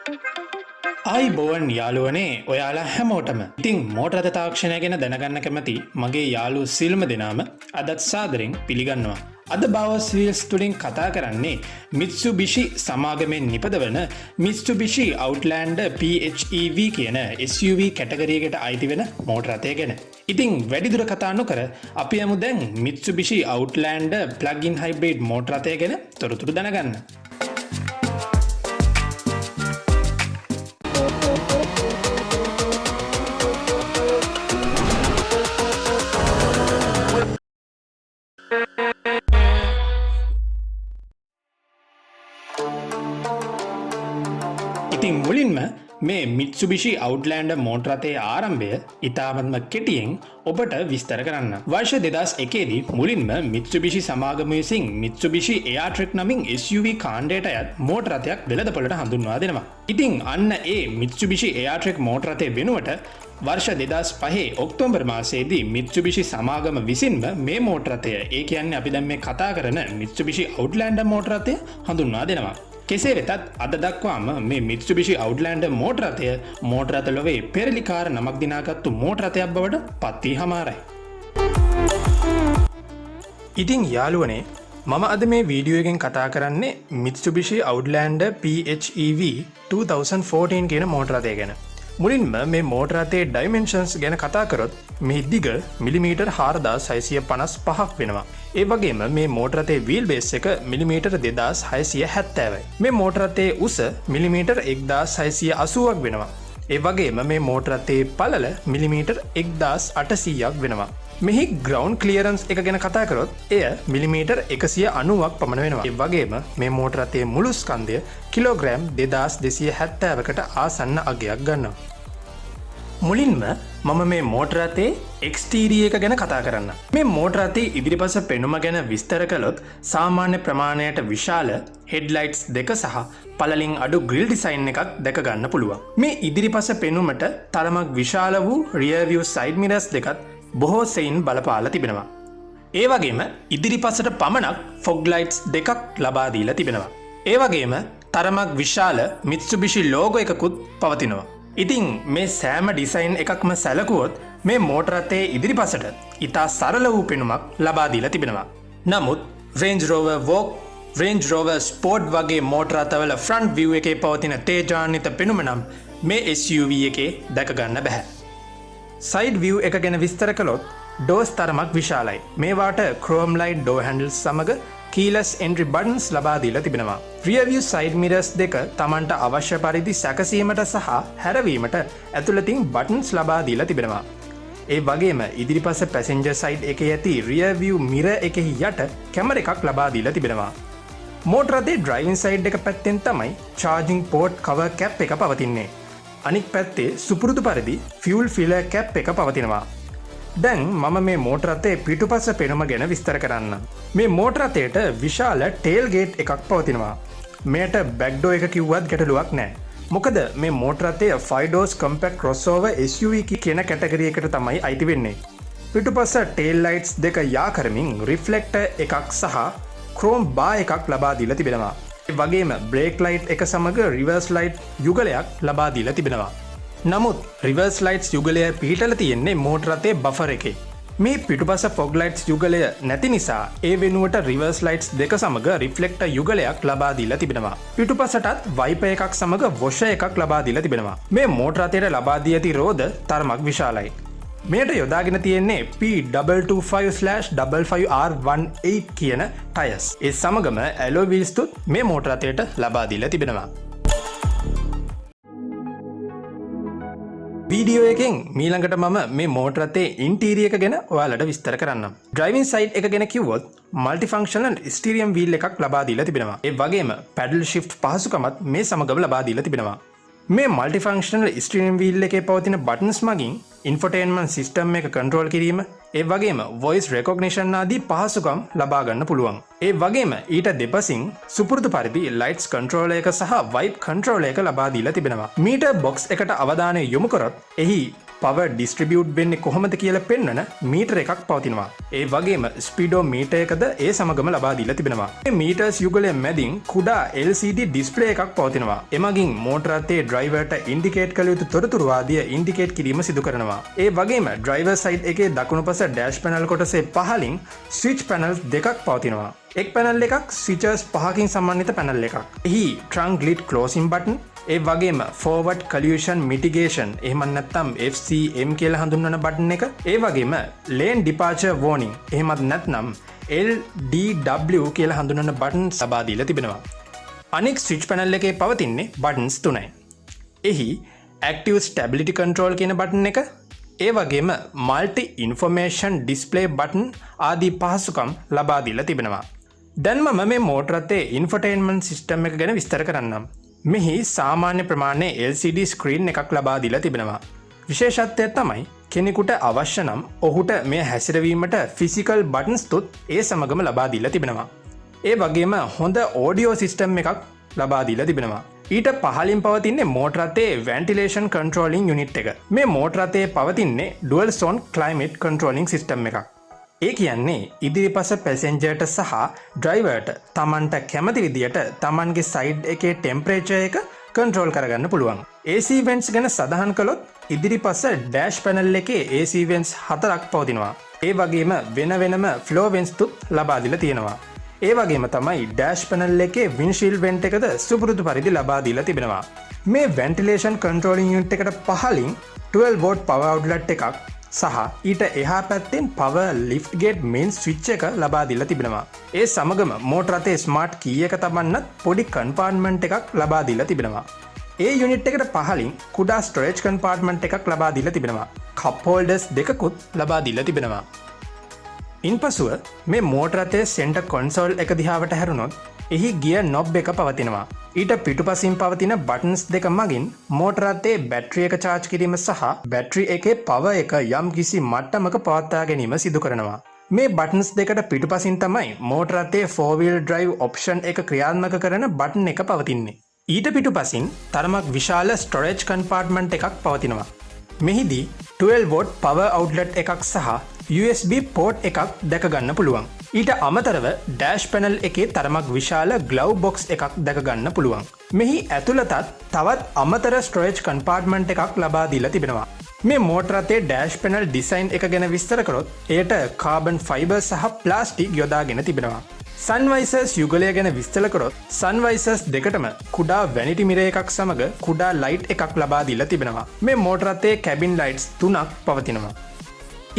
ආයිබෝවන් යාළුවනේ ඔයාලා හැමෝටම. ඉතින් මෝටර් රථ තාක්ෂණය ගැන දැනගන්න කැමති මගේ යාළුවෝ සියලුම දෙනාම අදත් සාදරයෙන් පිළිගන්නවා. අද බවස් වීල්ස් තුලින් කතා කරන්නේ Mitsubishi සමාගමෙන් නිපදවන Mitsubishi Outlander PHEV කියන SUV කැටගරි එකට අයිති වෙන මෝටර් රථය ගැන. ඉතින් වැඩිදුර කතා නොකර අපි යමු දැන් Mitsubishi Outlander plug-in hybrid motor රථය ගැන තොරතුරු දැනගන්න. ඉතින් මුලින්ම මේ Mitsubishi Outlander මෝටර් රථයේ ආරම්භය ඉතාමත්ම කෙටියෙන් ඔබට විස්තර කරන්න. වර්ෂ 2001 දී මුලින්ම Mitsubishi සමාගම විසින් Mitsubishi Airtrek නමින් SUV කාණ්ඩයට අයත් මෝටර් රථයක් වෙළඳපොළට හඳුන්වා දෙනවා. ඉතින් අන්න ඒ Mitsubishi Airtrek මෝටර් රථය වෙනුවට වර්ෂ 2005 ඔක්තෝබර් මාසයේදී Mitsubishi සමාගම විසින්ම මේ මෝටර් රථය, ඒ කියන්නේ අපි දැන් මේ කතා කරන Mitsubishi Outlander මෝටර් රථය හඳුන්වා දෙනවා. කෙසේ වෙතත් අද දක්වාම මේ Mitsubishi Outlander මෝටර් රථය මෝටර් රථ ලොවේ පෙරලිකාර නමක් දිනාගත්තු මෝටර් රථයක් බවට පත් වී හමාරයි. ඉතින් යාළුවනේ, මම අද මේ වීඩියෝ එකෙන් කතා කරන්නේ Mitsubishi Outlander PHEV 2014 කියන මෝටර් රථය ගැන. මුලින්ම මේ මෝටර් රථයේ ඩයිමෙන්ෂන්ස් ගැන කතා කරොත් මේ දිග මිලිමීටර් 4655ක් වෙනවා. ඒ වගේම මේ මෝටර් රථයේ වීල් බේස් එක මිලිමීටර් 2670යි. මේ මෝටර් රථයේ උස මිලිමීටර් 1680ක් වෙනවා. ඒ වගේම මේ මෝටර් රථයේ පළල මිලිමීටර් 1800ක් වෙනවා. මෙහි ග්‍රවුන්ඩ් ක්ලියරන්ස් එක ගැන කතා කරොත් එය මිලිමීටර් 190ක් පමණ වෙනවා. ඒ වගේම මේ මෝටර් රථයේ මුළු ස්කන්ධය කිලෝග්‍රෑම් 2270කට ආසන්න අගයක් ගන්නවා. මුලින්ම මම මේ මෝටර් රථයේ එක්ස්ටීරියර් එක ගැන කතා කරන්න. මේ මෝටර් රථයේ ඉදිරිපස පෙනුම ගැන විස්තර කළොත් සාමාන්‍ය ප්‍රමාණයට විශාල හෙඩ්ලයිට්ස් දෙක සහ පළලින් අඩු ග්‍රිල් ඩිසයින් එකක් දැක ගන්න පුළුවන්. මේ ඉදිරිපස පෙනුමට තරමක් විශාල වූ රියර් view side mirrors දෙකත් බොහෝ සෙයින් බලපාලා තිබෙනවා. ඒ වගේම ඉදිරිපසට පමණක් ෆොග් ලයිට්ස් දෙකක් ලබා දීලා තිබෙනවා. ඒ වගේම තරමක් විශාල Mitsubishi ලෝගෝ එකකුත් පවතිනවා. ඉතින් මේ සෑම ඩිසයින් එකක්ම සැලකුවොත් මේ මෝටර් රථයේ ඉදිරිපසට ඉතා සරල වූ පෙනුමක් ලබා දීලා තිබෙනවා. නමුත් Range Rover Vogue, Range Rover Sport වගේ මෝටර් රථවල ෆ්‍රන්ට් view එකේ පවතින තේජාන්විත පෙනුම නම් මේ SUV එකේ දැක ගන්න බැහැ. සයිඩ් view එක ගැන විස්තර කළොත් ඩෝස් තරමක් විශාලයි. මේවාට chrome light door handles සමග keyless entry buttons ලබා දීලා තිබෙනවා. rear view side mirrors දෙක Tamanට අවශ්‍ය පරිදි සැකසීමට සහ හැරවීමට ඇතුළතින් buttons ලබා දීලා තිබෙනවා. ඒ වගේම ඉදිරිපස passenger side එකේ ඇති rear view mirror එකෙහි යට කැමරා එකක් ලබා දීලා තිබෙනවා. මෝටර් රථයේ driving side එක පැත්තෙන් තමයි charging port cover cap එක පවතින්නේ. අනික් පැත්තේ සුපුරුදු පරිදි ෆියුල් ෆිලර් කැප් එක පවතිනවා. දැන් මම මේ මෝටර් රථයේ පිටුපස පෙනුම ගැන විස්තර කරන්න. මේ මෝටර් රථයට විශාල ටේල් ගේට් එකක් පවතිනවා. මෙයට බෑක් ඩෝර් එක කිව්වත් ගැටලුවක් නැහැ. මොකද මේ මෝටර් රථය 5 doors compact crossover SUV කියන කැටගරි එකට තමයි අයිති වෙන්නේ. පිටුපස ටේල් ලයිට්ස් දෙක යා කරමින් රිෆ්ලෙක්ටර් එකක් සහ ක්‍රෝම් බාර් එකක් ලබා දීලා තිබෙනවා. වගේම බ්‍රේක් ලයිට් එක සමග රිවර්ස් ලයිට් යුගලයක් ලබා දීලා තිබෙනවා. නමුත් රිවර්ස් ලයිට්ස් යුගලය පිහිටලා තියෙන්නේ මෝටර් රථයේ බෆර් එකේ. මේ පිටුපස ෆොග් ලයිට්ස් යුගලය නැති නිසා ඒ වෙනුවට රිවර්ස් ලයිට්ස් දෙක සමග රිෆ්ලෙක්ටර් යුගලයක් ලබා දීලා තිබෙනවා. පිටුපසටත් වයිපර් එකක් සමග වොෂර් එකක් ලබා දීලා තිබෙනවා. මේ මෝටර් රථයට ලබා දී ඇති රෝද තරමක් විශාලයි. මෙයට යොදාගෙන තියෙන්නේ P225/55R18 කියන ටයර්ස්. ඒ සමගම ඇලොයි වීල්ස් තුත් මේ මෝටර් රථයට ලබා දීලා තිබෙනවා. වීඩියෝ එකෙන් මීළඟට මම මේ මෝටර් රථයේ ඉන්ටීරියර් එක ගැන ඔයාලට විස්තර කරන්නම්. ඩ්‍රයිවිං සයිඩ් එක ගැන කිව්වොත් මල්ටිෆන්ක්ෂනල් ස්ටීරියම් වීල් එකක් ලබා දීලා තිබෙනවා. ඒ වගේම පැඩල් ෂිෆ්ට් පහසුකමත් මේ සමගම ලබා දීලා තිබෙනවා. මේ මල්ටිෆන්ක්ෂනල් ස්ටීරියම් වීල් එකේ පවතින බටන්ස් මගින් ඉන්ෆෝටේන්මන්ට් සිස්ටම් එක කන්ට්‍රෝල් කිරීම, ඒ වගේම වොයිස් රෙකොග්නිෂන් ආදී පහසුකම් ලබා ගන්න පුළුවන්. ඒ වගේම ඊට දෙපසින් සුපුරුදු පරිදි ලයිට්ස් කන්ට්‍රෝලර් එක සහ වයිප් කන්ට්‍රෝලර් එක ලබා දීලා තිබෙනවා. මීටර් බොක්ස් එකට අවධානය යොමු කරොත් එහි පව ඩිස්ට්‍රිබියුට් වෙන්නේ කොහොමද කියලා පෙන්වන මීටර එකක් පවතිනවා. ඒ වගේම ස්පීඩෝ මීටර් එකද ඒ සමගම ලබා දීලා තිබෙනවා. මේ මීටර්ස් යුගලය මැදින් කුඩා LCD ඩිස්ප්ලේ එකක් පවතිනවා. එමගින් මෝටර රථයේ ඩ්‍රයිවර්ට ඉන්ඩිකේට් කළ යුතු තොරතුරු ආදිය ඉන්ඩිකේට් කිරීම සිදු කරනවා. ඒ වගේම ඩ්‍රයිවර් සයිඩ් එකේ දකුණු පස ඩෑෂ් පැනල් කොටසේ පහලින් ස්විච් පැනල්ස් දෙකක් පවතිනවා. එක් පැනල් එකක් ස්විචර්ස් 5කින් සමන්විත පැනල් එකක්. එහි ට්‍රංක් ග්ලිඩ් ක්ලෝසින් බටන්, ඒ වගේම ෆෝවර්ඩ් කලියුෂන් මිටිගේෂන් එහෙම නැත්නම් FCM කියලා හඳුන්වන බටන් එක, ඒ වගේම ලේන් ඩිපාර්චර් වෝනින් එහෙමත් නැත්නම් LDW කියලා හඳුන්වන බටන් සබා දීලා තිබෙනවා. අනෙක් ස්විච් පැනල් එකේ පවතින්නේ බටන්ස් 3යි. එහි ඇක්ටිව් ස්ටැබිලිටි කන්ට්‍රෝල් කියන බටන් එක, ඒ වගේම මල්ටි ඉන්ෆර්මේෂන් ඩිස්ප්ලේ බටන් ආදී පහසුකම් ලබා දීලා තිබෙනවා. දැන් මම මේ මෝටර රථයේ ඉන්ෆර්ටේන්මන්ට් සිස්ටම් එක ගැන විස්තර කරන්නම්. මෙහි සාමාන්‍ය ප්‍රමාණයේ LCD ස්ක්‍රීන් එකක් ලබා දීලා තිබෙනවා. විශේෂත්වය තමයි කෙනෙකුට අවශ්‍ය නම් ඔහුට මේ හැසිරවීමට ෆිසිකල් බටන්ස් තුත් ඒ සමගම ලබා දීලා තිබෙනවා. ඒ වගේම හොඳ ඕඩියෝ සිස්ටම් එකක් ලබා දීලා තිබෙනවා. ඊට පහලින් පවතින්නේ මෝටර රථයේ වෙන්ටිලේෂන් කන්ට්‍රෝලින් යුනිට් එක. මේ මෝටර රථයේ පවතින්නේ dual zone climate controlling system එකක්. ඒ කියන්නේ ඉදිරිපස පැසෙන්ජර්ට සහ ඩ්‍රයිවර්ට තමන්ට කැමති විදියට තමන්ගේ සයිඩ් එකේ ටෙම්පරේචර් එක කන්ට්‍රෝල් කරගන්න පුළුවන්. AC වෙන්ට්ස් ගැන සඳහන් කළොත් ඉදිරිපස ඩෑෂ් පැනල් එකේ AC වෙන්ට්ස් 4ක් පවතිනවා. ඒ වගේම වෙනම ෆ්ලෝ වෙන්ට්ස් තුත් ලබා දීලා තියෙනවා. ඒ වගේම තමයි ඩෑෂ් පැනල් එකේ වින්ඩ්ෂීල්ඩ් වෙන්ට් එකද සුපුරුදු පරිදි ලබා දීලා තිබෙනවා. මේ වෙන්ටිලේෂන් කන්ට්‍රෝලින් යුනිට් එකට පහලින් 12 වෝල්ට් පවර් අවුට්ලට් එකක් සහ ඊට එහා පැත්තෙන් පවර් ලිෆ්ට් ගේට් මේන් ස්විච් එක ලබා දීලා තිබෙනවා. ඒ සමගම මෝටර රථයේ ස්මාර්ට් කී එක තබන්නත් පොඩි කම්පාර්ට්මන්ට් එකක් ලබා දීලා තිබෙනවා. ඒ යුනිට් එකට පහලින් කුඩා ස්ටෝරේජ් කම්පාර්ට්මන්ට් එකක් ලබා දීලා තිබෙනවා. කප් හෝල්ඩර්ස් දෙකකුත් ලබා දීලා තිබෙනවා. ඉන්පසුව මේ මෝටර රථයේ සෙන්ටර් කොන්සෝල් එක දිහාවට හැරුණොත් එහි ගියර් නොබ් එක පවතිනවා. ඊට පිටුපසින් පවතින බටන්ස් දෙක මගින් මෝටර රථයේ බැටරි එක චාර්ජ් කිරීම සහ බැටරි එකේ පවර් එක යම් කිසි මට්ටමක පවත්වා ගැනීම සිදු කරනවා. මේ බටන්ස් දෙකට පිටුපසින් තමයි මෝටර රථයේ 4 wheel drive ඔප්ෂන් එක ක්‍රියාත්මක කරන බටන් එක පවතින්නේ. ඊට පිටුපසින් තරමක් විශාල ස්ටෝරේජ් කම්පාර්ට්මන්ට් එකක් පවතිනවා. මෙහිදී 12 වෝල්ට් පවර් අවුට්ලට් එකක් සහ USB පෝට් එකක් දැක ගන්න පුළුවන්. ඊට අමතරව ඩෑෂ් පැනල් එකේ තරමක් විශාල ග්ලව් බොක්ස් එකක් දැක ගන්න පුළුවන්. මෙහි ඇතුළතත් තවත් අමතර ස්ටෝරේජ් කම්පාර්ට්මන්ට් එකක් ලබා දීලා තිබෙනවා. මේ මෝටර රථයේ ඩෑෂ් පැනල් ඩිසයින් එක ගැන විස්තර කරොත් එයට කාබන් ෆයිබර් සහ ප්ලාස්ටික් යොදාගෙන තිබෙනවා. සන්වයිසර්ස් යුගලය ගැන විස්තර කරොත් සන්වයිසර්ස් දෙකටම කුඩා වැනිටි මිරර් එකක් සමග කුඩා ලයිට් එකක් ලබා දීලා තිබෙනවා. මේ මෝටර රථයේ කැබින් ලයිට්ස් 3ක් පවතිනවා.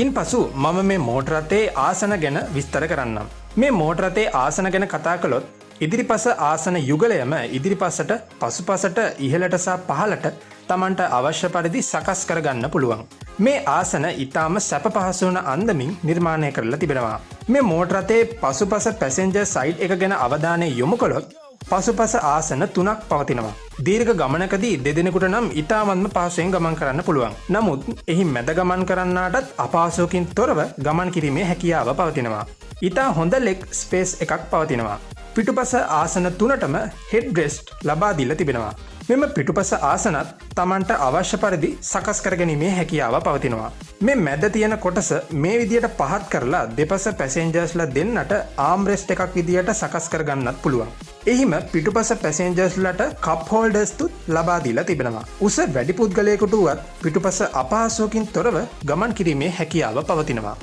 ඉන්පසු මම මේ මෝටර රථයේ ආසන ගැන විස්තර කරන්නම්. මේ මෝටර රථයේ ආසන ගැන කතා කළොත් ඉදිරිපස ආසන යුගලයම ඉදිරිපසට පසුපසට ඉහළට සහ පහළට තමන්ට අවශ්‍ය පරිදි සකස් කරගන්න පුළුවන්. මේ ආසන ඉතාම සැප පහසු වන අන්දමින් නිර්මාණය කරලා තිබෙනවා. මේ මෝටර රථයේ පසුපස පැසෙන්ජර් සයිඩ් එක ගැන අවධානය යොමු කළොත් පසුපස ආසන 3ක් පවතිනවා. දීර්ඝ ගමනකදී දෙදෙනෙකුට නම් ඉතාමත්ම පහසුවෙන් ගමන් කරන්න පුළුවන්. නමුත් එහි මැද ගමන් කරන්නාටත් අපහසුවකින් තොරව ගමන් කිරීමේ හැකියාව පවතිනවා. ඉතා හොඳ ලෙග් ස්පේස් එකක් පවතිනවා. පිටුපස ආසන 3ටම හෙඩ් රෙස්ට් ලබා දීලා තිබෙනවා. මෙම පිටුපස ආසනත් තමන්ට අවශ්‍ය පරිදි සකස් කරගැනීමේ හැකියාව පවතිනවා. මේ මැද තියෙන කොටස මේ විදියට පහත් කරලා දෙපස පැසෙන්ජර්ස්ලා දෙන්නට ආම්රෙස්ට් එකක් විදියට සකස් කරගන්නත් පුළුවන්. එහිම පිටුපස පැසෙන්ජර්ස්ලට කප් හෝල්ඩර්ස් තුත් ලබා දීලා තිබෙනවා. උස වැඩි පුද්ගලයෙකුට වුවත් පිටුපස අපහසුවකින් තොරව ගමන් කිරීමේ හැකියාව පවතිනවා.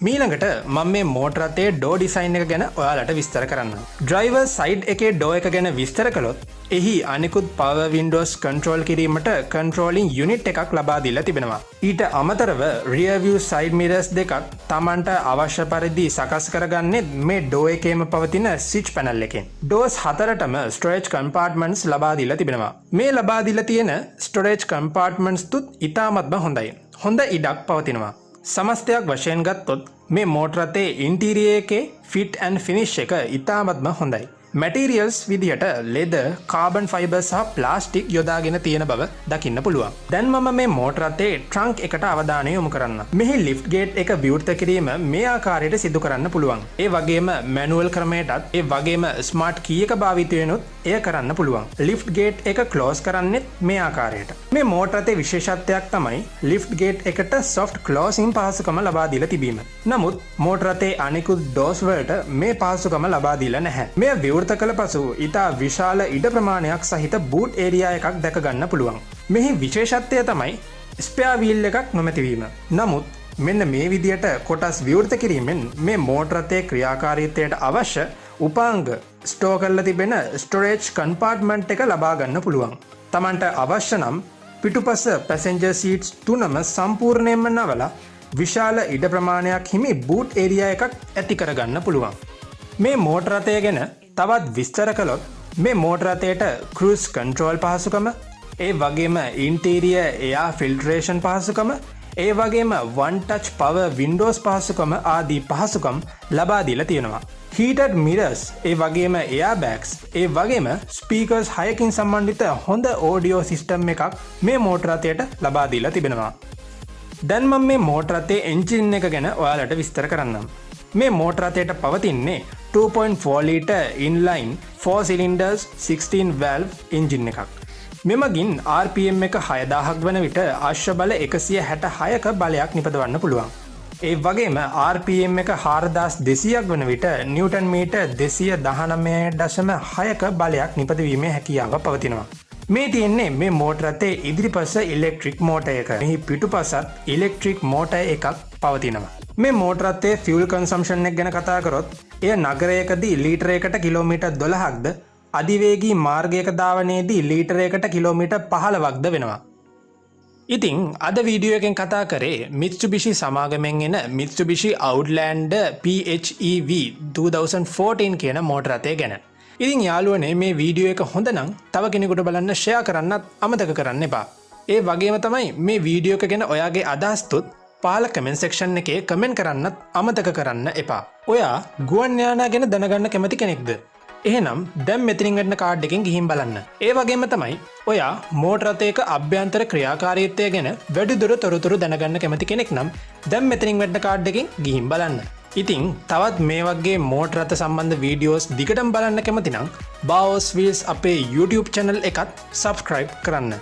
මීළඟට මම මේ මෝටර රථයේ ඩෝ ඩිසයින් එක ගැන ඔයාලට විස්තර කරන්න. ඩ්‍රයිවර් සයිඩ් එකේ ඩෝ එක ගැන විස්තර කළොත් එහි අනිකුත් පවර් වින්ඩෝස් කන්ට්‍රෝල් කිරීමට කන්ට්‍රෝලින් යුනිට් එකක් ලබා දීලා තිබෙනවා. ඊට අමතරව රියර් view side mirrors දෙකක් තමන්ට අවශ්‍ය පරිදි සකස් කරගන්නේ මේ ඩෝ එකේම පවතින ස්විච් පැනල් එකෙන්. ඩෝස් 4ටම ස්ටෝරේජ් කම්පාර්ට්මන්ට්ස් ලබා දීලා තිබෙනවා. මේ ලබා දීලා තියෙන ස්ටෝරේජ් කම්පාර්ට්මන්ට්ස් තුත් ඉතාමත්ම හොඳයි. හොඳ ඉඩක් පවතිනවා. සමස්තයක් වශයෙන් ගත්තොත් මේ මෝටර රථයේ ඉන්ටීරියර් එකේ ෆිට් ඇන්ඩ් ෆිනිෂ් එක ඉතාමත්ම හොඳයි. මැටීරියල්ස් විදිහට ලෙදර්, කාබන් ෆයිබර් සහ ප්ලාස්ටික් යොදාගෙන තියෙන බව දකින්න පුළුවන්. දැන් මම මේ මෝටර රථයේ ට්‍රංක් එකට අවධානය යොමු කරන්න. මෙහි ලිෆ්ට් ගේට් එක විවෘත කිරීම මේ ආකාරයට සිදු කරන්න පුළුවන්. ඒ වගේම මැනුවල් ක්‍රමයටත් ඒ වගේම ස්මාර්ට් කී එක භාවිතයෙන්ුත් එය කරන්න පුළුවන්. ලිෆ්ට් ගේට් එක ක්ලෝස් කරන්නෙත් මේ ආකාරයට. මේ මෝටර රථයේ විශේෂත්වයක් තමයි ලිෆ්ට් ගේට් එකට soft closing පහසුකම ලබා දීලා තිබීම. නමුත් මෝටර රථයේ අනෙකුත් ඩෝස් වලට මේ පහසුකම ලබා දීලා නැහැ. මෙය විවෘත කළ පසු ඉතා විශාල ඉඩ ප්‍රමාණයක් සහිත බූට් ඒරියා එකක් දැක ගන්න පුළුවන්. මෙහි විශේෂත්වය තමයි ස්පෙයා වීල් එකක් නොමැතිවීම. නමුත් මෙන්න මේ විදියට කොටස් විවෘත කිරීමෙන් මේ මෝටර රථයේ ක්‍රියාකාරීත්වයට අවශ්‍ය උපාංග ස්ටෝ කරලා තිබෙන ස්ටෝරේජ් කම්පාර්ට්මන්ට් එක ලබා ගන්න පුළුවන්. Tamanට අවශ්‍ය නම් පිටුපස පැසෙන්ජර් සීට්ස් තුනම සම්පූර්ණයෙන්ම නවලා විශාල ඉඩ ප්‍රමාණයක් හිමි බූට් ඒරියා එකක් ඇති කරගන්න පුළුවන්. මේ මෝටර රථය ගැන තවත් විස්තර කළොත් මේ මෝටර රථයට ක්‍රූස් කන්ට්‍රෝල් පහසුකම, ඒ වගේම ඉන්ටීරියර් එයාර් ෆිල්ටරේෂන් පහසුකම, ඒ වගේම වන් ටච් පවර් වින්ඩෝස් පහසුකම ආදී පහසුකම් ලබා දීලා තියෙනවා. හීටඩ් මිරර්ස්, ඒ වගේම එයාර් බෑග්ස්, ඒ වගේම ස්පීකර්ස් 6කින් සම්බන්ධිත හොඳ ඕඩියෝ සිස්ටම් එකක් මේ මෝටර රථයට ලබා දීලා තිබෙනවා. දැන් මම මේ මෝටර රථයේ එන්ජින් එක ගැන ඔයාලට විස්තර කරන්නම්. මේ මෝටර රථයට පවතින්නේ 2.4 litre inline 4 cylinders 16 valve engine එකක්. මෙමගින් RPM එක 6000ක් වන විට අශ්ව බල 166ක බලයක් නිපදවන්න පුළුවන්. ඒ වගේම RPM එක 4200ක් වන විට නිව්ටන් මීටර් 219.6ක බලයක් නිපදවීමේ හැකියාව පවතිනවා. මේ තියෙන්නේ මේ මෝටර රථයේ ඉදිරිපස ඉලෙක්ට්‍රික් මෝටර් එක. මෙහි පිටුපසත් ඉලෙක්ට්‍රික් මෝටර් එකක් පවතිනවා. මේ මෝටර රථයේ ෆියුල් කන්සම්ප්ෂන් එක ගැන කතා කරොත් එය නගරයකදී ලීටරයකට කිලෝමීටර් 12ක්ද, අධිවේගී මාර්ගයක ධාවනයේදී ලීටරයකට කිලෝමීටර් 15ක්ද වෙනවා. ඉතින් අද වීඩියෝ එකෙන් කතා කරේ Mitsubishi සමාගමෙන් එන Mitsubishi Outlander PHEV 2014 කියන මෝටර රථය ගැන. ඉතින් යාළුවනේ මේ වීඩියෝ එක හොඳ නම් තව කෙනෙකුට බලන්න ෂෙයා කරන්නත් අමතක කරන්න එපා. ඒ වගේම තමයි මේ වීඩියෝ එක ගැන ඔයාගේ අදහස්තුත් පහළ කමෙන්ට් සෙක්ෂන් එකේ කමෙන්ට් කරන්නත් අමතක කරන්න එපා. ඔයා ගුවන් යානා ගැන දැනගන්න කැමති කෙනෙක්ද? එහෙනම් දැන් මෙතනින් ගන්න කාඩ් එකෙන් ගිහින් බලන්න. ඒ වගේම තමයි ඔයා මෝටර රථයක අභ්‍යන්තර ක්‍රියාකාරීත්වය ගැන වැඩිදුර තොරතුරු දැනගන්න කැමති කෙනෙක් නම් දැන් මෙතනින් ගන්න කාඩ් එකෙන් ගිහින් බලන්න. ඉතින් තවත් මේ වගේ මෝටර රථ සම්බන්ධ වීඩියෝස් දිගටම බලන්න කැමති නම් Baos Wheels අපේ YouTube channel එකත් subscribe කරන්න.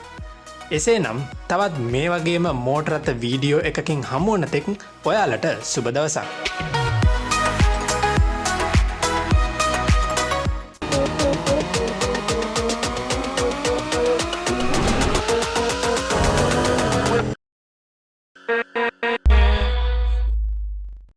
එසේනම් තවත් මේ වගේම මෝටර රථ වීඩියෝ එකකින් හමු වන තෙක් ඔයාලට සුබ දවසක්.